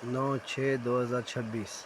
9/6/2026।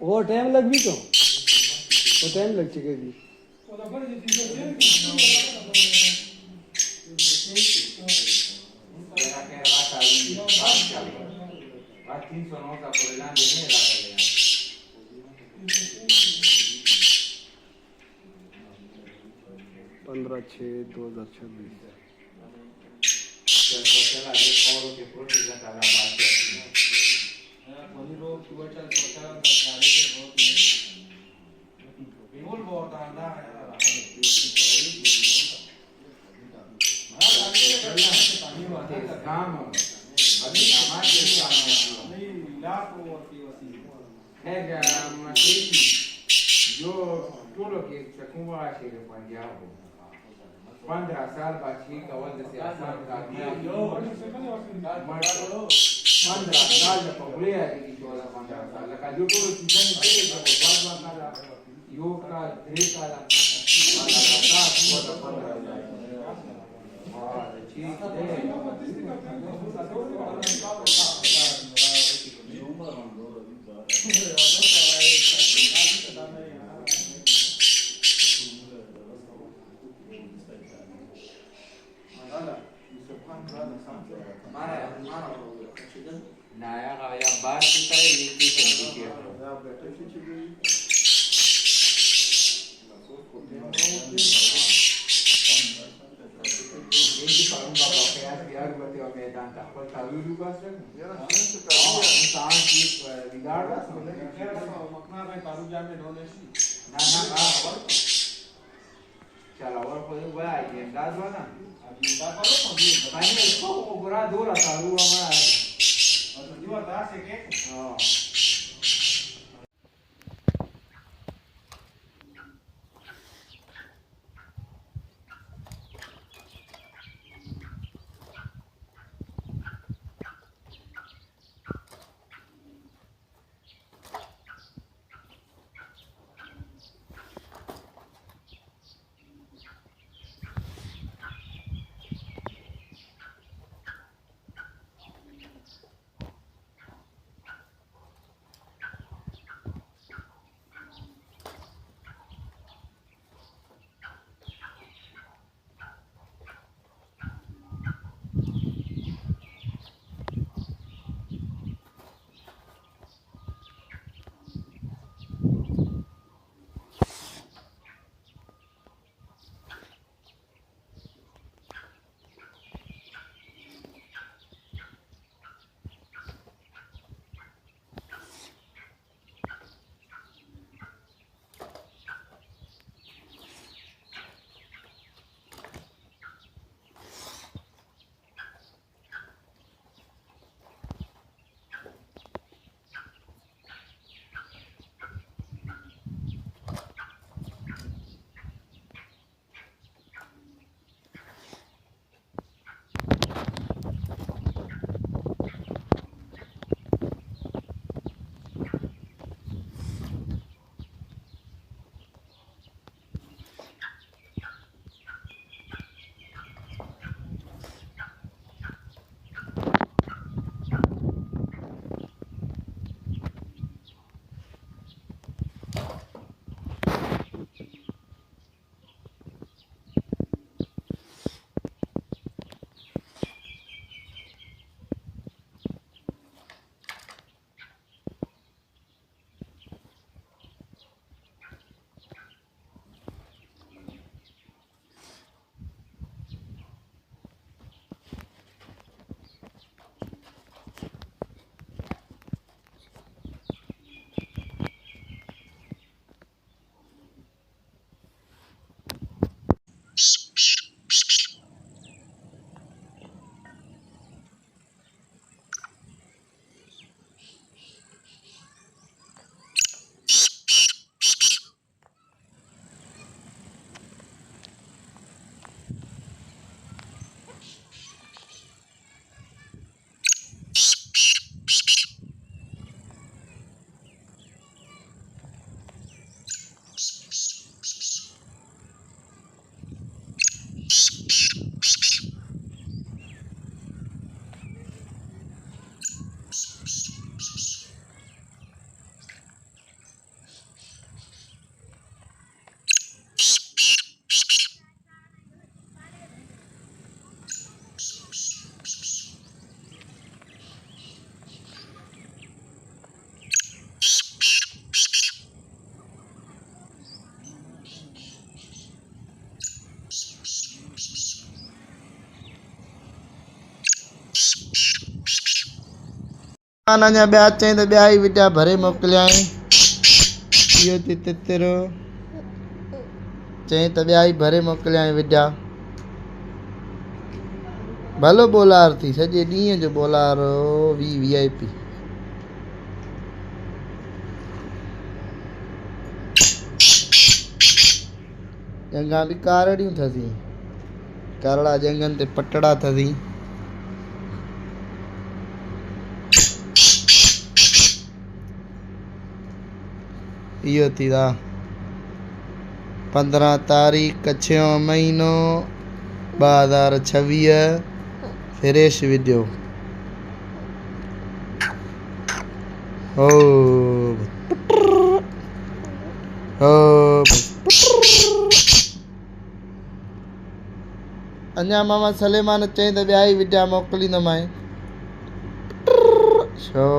वो टाइम लग भी तो वो टाइम लग चुकेगी पंद्रह 6/2026। Yo, todo lo que se cumple a ser pandiado. 15 साल बाद ठीक अवध से आसान कर दिया 15 साल पकड़े है कि 14-15 साल का जो तो सीजन है जो बात का योग का ढेर सारा लगातार 14-15 और ठीक Naya kaya basi tayo dito sa Bukit. Hindi pa rin kaya biar buat yung medan takot tayo lupas rin. Saan sih regardless. मखना में तारू जामे नॉन एसी Na चला और कोई वो आई है दाद वाला. अभी उनका करो कभी Kanya ito kugura dura taru ama. और जो जीवा दास है के अञा ॿिया चई त ॿिया ई विटा भरे मोकिलियाई इहो थी तितिरो चई त ॿिया ई भरे मोकिलियाई विटा भलो बोलार थी सॼे ॾींहं जो बोलार VIP जंगा बि कारड़ियूं अथसि करड़ा जंगनि ते पटड़ा अथसि इहो थी 15 तारीख़ 6 महीनो 2026 फ्रेश वीडियो हो अञा मामा सलेमान चई त ॿिया ई विडिया मोकिलींदोमांइ शो